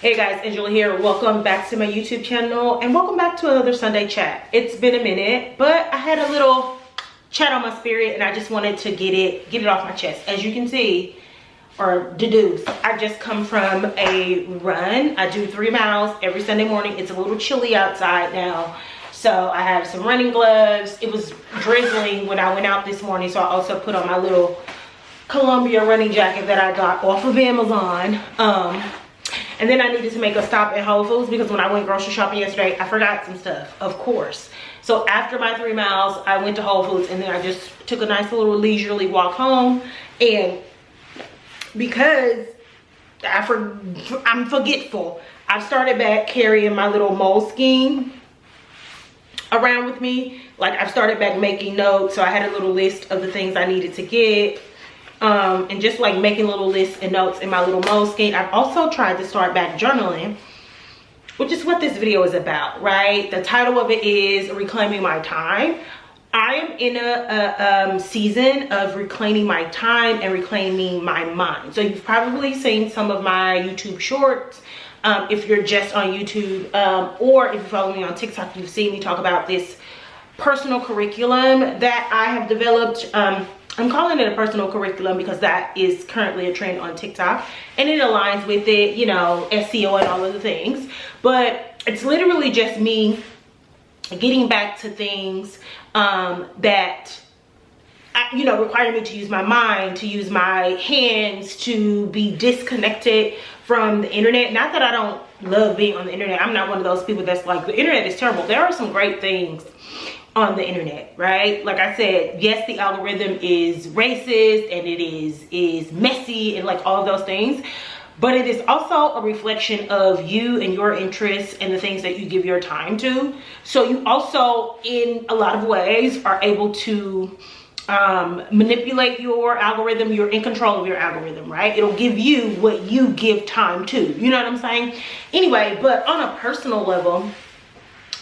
Hey guys, Angela here. Welcome back to my YouTube channel and welcome back to another Sunday chat. It's been a minute, but I had a little chat on my spirit and I just wanted to get it off my chest. As you can see or deduce, I just come from a run. I do 3 miles every Sunday morning. It's a little chilly outside now, so I have some running gloves. It was drizzling when I went out this morning, so I also put on my little Columbia running jacket that I got off of Amazon. And then I needed to make a stop at Whole Foods because when I went grocery shopping yesterday, I forgot some stuff, of course. So after my 3 miles, I went to Whole Foods and then I just took a nice little leisurely walk home. And because I'm forgetful, I've started back carrying my little Moleskine around with me. Like, I've started back making notes. So I had a little list of the things I needed to get. And just like making little lists and notes in my little Moleskine. I've also tried to start back journaling, which is what this video is about, right? The title of it is Reclaiming My Time. I am in a season of reclaiming my time and reclaiming my mind. So you've probably seen some of my YouTube shorts. If you're just on YouTube, or if you follow me on TikTok, you've seen me talk about this personal curriculum that I have developed. I'm calling it a personal curriculum because that is currently a trend on TikTok and it aligns with it, you know, SEO and all of the things. But it's literally just me getting back to things that, you know, require me to use my mind, to use my hands, to be disconnected from the internet. Not that I don't love being on the internet. I'm not one of those people that's like, the internet is terrible. There are some great things on the internet, right? Like I said, yes, the algorithm is racist and it is messy and like all of those things, but it is also a reflection of you and your interests and the things that you give your time to. So you also, in a lot of ways, are able to manipulate your algorithm. You're in control of your algorithm, right? It'll give you what you give time to, you know what I'm saying? Anyway, but on a personal level,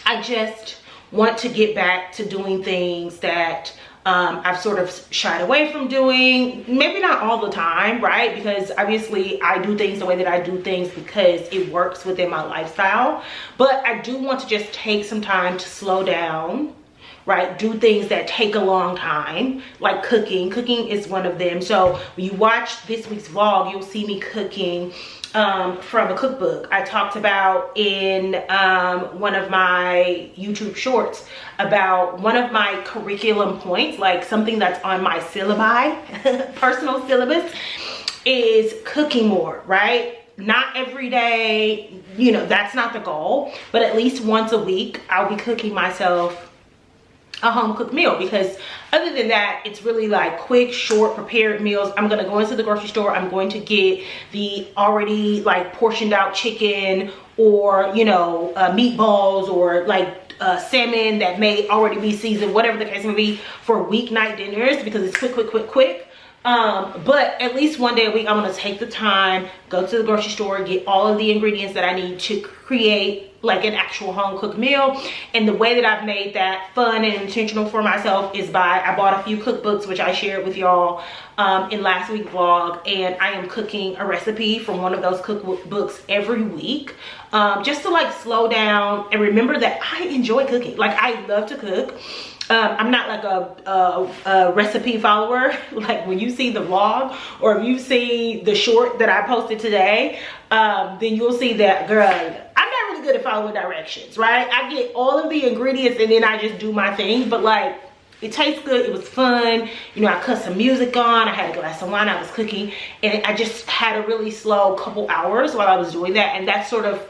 I just want to get back to doing things that I've sort of shied away from doing. Maybe not all the time, right? Because obviously I do things the way that I do things because it works within my lifestyle. But I do want to just take some time to slow down, right? Do things that take a long time, like cooking. Cooking is one of them. So when you watch this week's vlog, you'll see me cooking from a cookbook. I talked about in one of my YouTube shorts about one of my curriculum points, like something that's on my syllabi, personal syllabus, is cooking more, right? Not every day, you know, that's not the goal, but at least once a week, I'll be cooking myself a home cooked meal, because other than that, it's really like quick, short, prepared meals. I'm gonna go into the grocery store, I'm going to get the already like portioned out chicken, or you know, meatballs, or like salmon that may already be seasoned, whatever the case may be, for weeknight dinners, because it's quick. But at least one day a week, I'm gonna take the time, go to the grocery store, get all of the ingredients that I need to create like an actual home cooked meal. And the way that I've made that fun and intentional for myself is by, I bought a few cookbooks, which I shared with y'all in last week's vlog, and I am cooking a recipe from one of those cookbooks every week, just to like slow down and remember that I enjoy cooking. Like, I love to cook. I'm not like a recipe follower. Like when you see the vlog, or if you see the short that I posted today, then you'll see that, girl, I'm not really good at following directions, right? I get all of the ingredients and then I just do my thing, but like, it tastes good, it was fun. You know, I cut some music on, I had a glass of wine, I was cooking, and I just had a really slow couple hours while I was doing that. And that's sort of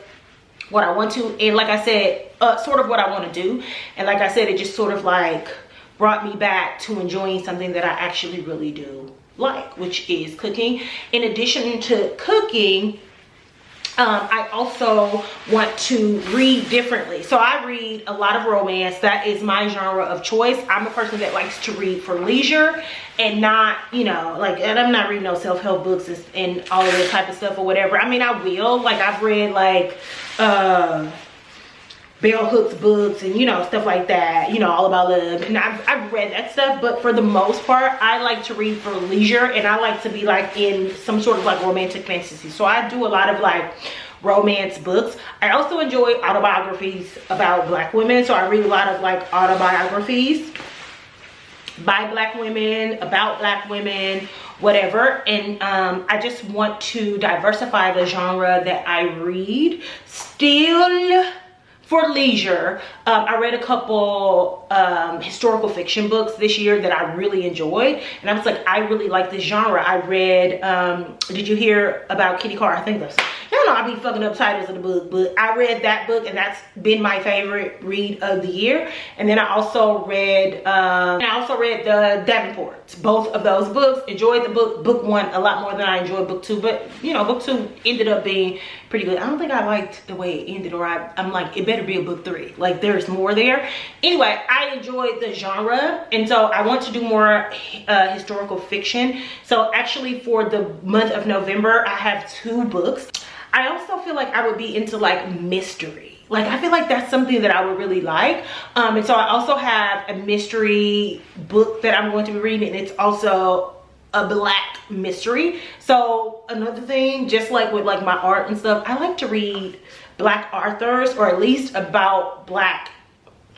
what I want to, and like I said, sort of what I want to do. And like I said, it just sort of like brought me back to enjoying something that I actually really do like, which is cooking. In addition to cooking, I also want to read differently. So I read a lot of romance. That is my genre of choice. I'm a person that likes to read for leisure and not, you know, like, and I'm not reading no self-help books and all of this type of stuff or whatever. I mean, I will, like, I've read like bell hooks books and, you know, stuff like that, you know, all about love, and I've read that stuff. But for the most part, I like to read for leisure, and I like to be like in some sort of like romantic fantasy. So I do a lot of like romance books. I also enjoy autobiographies about Black women, so I read a lot of like autobiographies by Black women, about Black women, whatever. And I just want to diversify the genre that I read. Still for leisure, I read a couple historical fiction books this year that I really enjoyed, and I was like, I really like this genre. I read did you hear about Kitty Carr? I think that's, y'all know I be fucking up titles of the book, but I read that book and that's been my favorite read of the year. And then I also read the Davenports. Both of those books. Enjoyed the book one a lot more than I enjoyed book two, but you know, book two ended up being pretty good. I don't think I liked the way it ended, or I'm like, it better be a book three. Like, there's more there. Anyway, I enjoyed the genre, and so I want to do more historical fiction. So actually for the month of November, I have 2 books. I also feel like I would be into like mystery. Like, I feel like that's something that I would really like. And so I also have a mystery book that I'm going to be reading, and it's also a Black mystery. So another thing, just like with like my art and stuff, I like to read Black authors, or at least about Black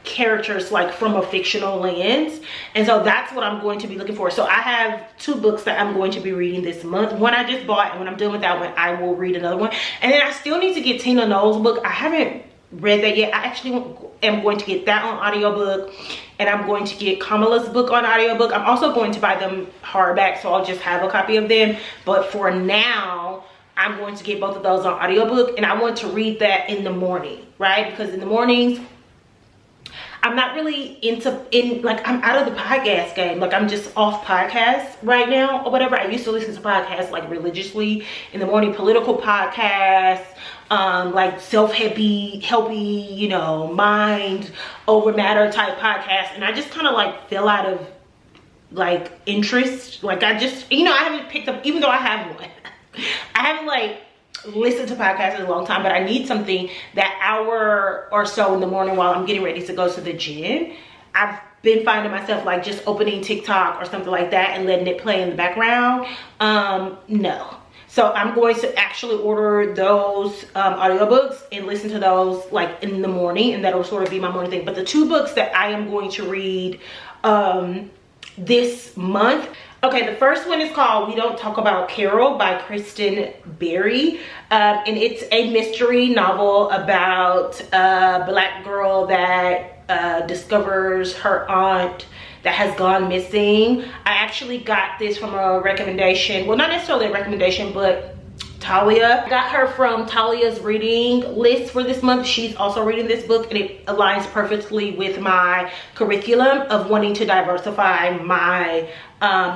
characters, like from a fictional lens. And so that's what I'm going to be looking for. So I have 2 books that I'm going to be reading this month. One I just bought, and when I'm done with that one, I will read another one. And then I still need to get Tina Knowles' book. I haven't read that yet. I actually am going to get that on audiobook, and I'm going to get Kamala's book on audiobook. I'm also going to buy them hardback, so I'll just have a copy of them. But for now, I'm going to get both of those on audiobook, and I want to read that in the morning, right? Because in the mornings, I'm not really like, I'm out of the podcast game. Like, I'm just off podcasts right now or whatever. I used to listen to podcasts like religiously in the morning, political podcasts, like self-helpy, you know, mind over matter type podcasts. And I just kind of like fell out of like interest. Like, I just, you know, I haven't picked up, even though I have one, I haven't like listened to podcasts in a long time, but I need something that hour or so in the morning while I'm getting ready to go to the gym. I've been finding myself like just opening TikTok or something like that and letting it play in the background. No. So I'm going to actually order those audiobooks and listen to those like in the morning, and that'll sort of be my morning thing. But the 2 books that I am going to read this month, okay, the first one is called We Don't Talk About Carol by Kristen Berry. And it's a mystery novel about a Black girl that discovers her aunt that has gone missing. I actually got this from a recommendation. Well, not necessarily a recommendation, but Talia. I got her from Talia's reading list for this month. She's also reading this book, and it aligns perfectly with my curriculum of wanting to diversify my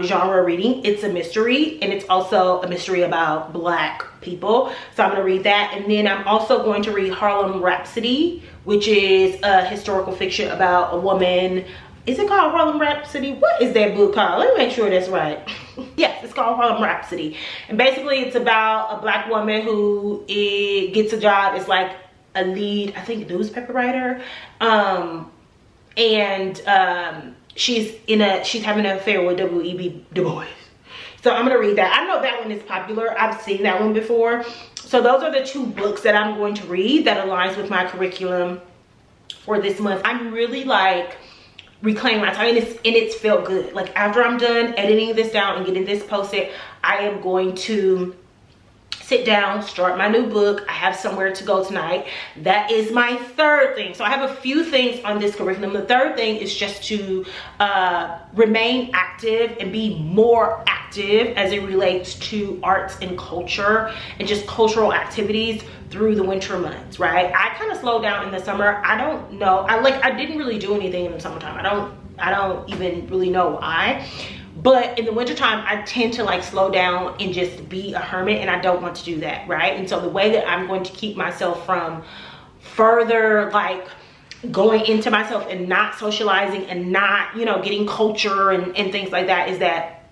genre reading. It's a mystery, and it's also a mystery about Black people. So I'm gonna read that. And then I'm also going to read Harlem Rhapsody, which is a historical fiction about a woman. Is it called Harlem Rhapsody? What is that book called? Let me make sure that's right. Yes, it's called Harlem Rhapsody. And basically it's about a Black woman who gets a job as like a lead, I think, newspaper writer. She's having an affair with W.E.B. Du Bois. So I'm gonna read that. I know that one is popular. I've seen that one before. So those are the 2 books that I'm going to read that aligns with my curriculum for this month. I'm really like reclaim my time, and it's felt good. Like, after I'm done editing this down and getting this posted, I am going to sit down, start my new book. I have somewhere to go tonight. That is my 3rd thing. So I have a few things on this curriculum. The 3rd thing is just to remain active and be more active as it relates to arts and culture and just cultural activities through the winter months, right? I kind of slowed down in the summer. I don't know. I didn't really do anything in the summertime. I don't even really know why. But in the wintertime, I tend to like slow down and just be a hermit, and I don't want to do that, right? And so the way that I'm going to keep myself from further like going into myself and not socializing and not, you know, getting culture and things like that is that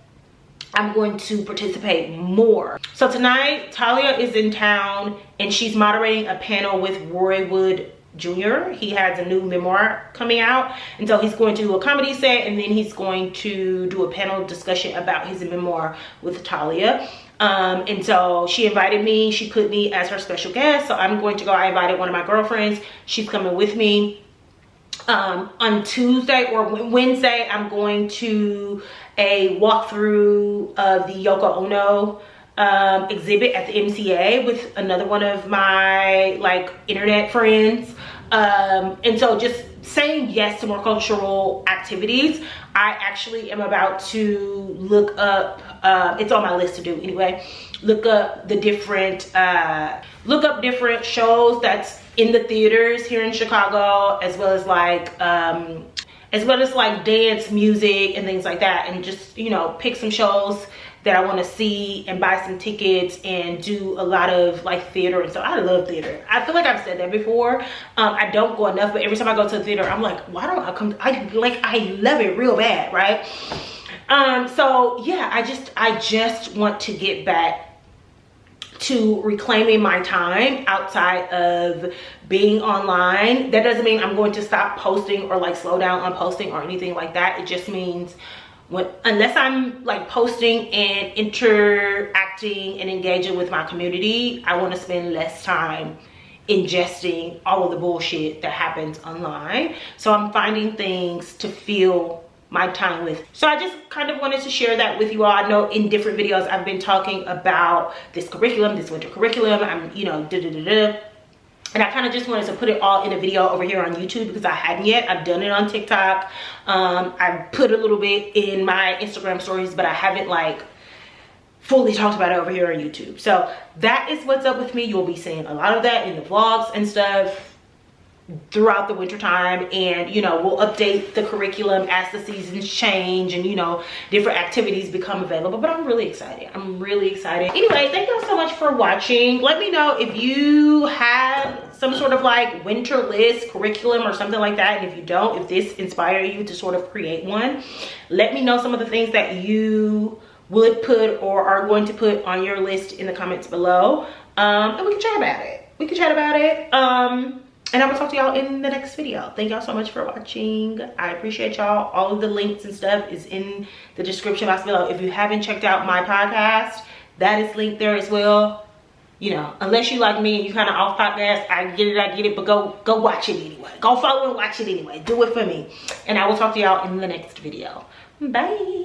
I'm going to participate more. So tonight, Talia is in town and she's moderating a panel with Roy Wood Jr. He has a new memoir coming out, and so he's going to do a comedy set, and then he's going to do a panel discussion about his memoir with Talia. And so she invited me, she put me as her special guest, so I'm going to go. I invited one of my girlfriends, she's coming with me. On Tuesday or Wednesday, I'm going to a walkthrough of the Yoko Ono exhibit at the MCA with another one of my like internet friends. And so just saying yes to more cultural activities. I actually am about to look up, it's on my list to do anyway, look up the different shows that's in the theaters here in Chicago, as well as like dance music and things like that, and just, you know, pick some shows that I want to see and buy some tickets and do a lot of like theater. And so I love theater. I feel like I've said that before. I don't go enough, but every time I go to the theater, I'm like, why don't I come? I love it real bad, right? So yeah, I just want to get back to reclaiming my time outside of being online. That doesn't mean I'm going to stop posting or like slow down on posting or anything like that. It just means unless I'm like posting and interacting and engaging with my community, I want to spend less time ingesting all of the bullshit that happens online. So I'm finding things to fill my time with. So I just kind of wanted to share that with you all. I know in different videos I've been talking about this curriculum, this winter curriculum. I'm, you know, and I kind of just wanted to put it all in a video over here on YouTube because I hadn't yet. I've done it on TikTok. I put a little bit in my Instagram stories, but I haven't like fully talked about it over here on YouTube. So that is what's up with me. You'll be seeing a lot of that in the vlogs and stuff throughout the winter time, and you know, we'll update the curriculum as the seasons change and, you know, different activities become available. But I'm really excited. I'm really excited. Anyway, thank y'all so much for watching. Let me know if you have some sort of like winter list curriculum or something like that, and if you don't, if this inspired you to sort of create one, let me know some of the things that you would put or are going to put on your list in the comments below, and we can chat about it. And I will talk to y'all in the next video. Thank y'all so much for watching. I appreciate y'all. All of the links and stuff is in the description box below. If you haven't checked out my podcast, that is linked there as well. You know, unless you like me and you kind of off podcast, I get it, but go watch it anyway. Go follow and watch it anyway. Do it for me. And I will talk to y'all in the next video. Bye.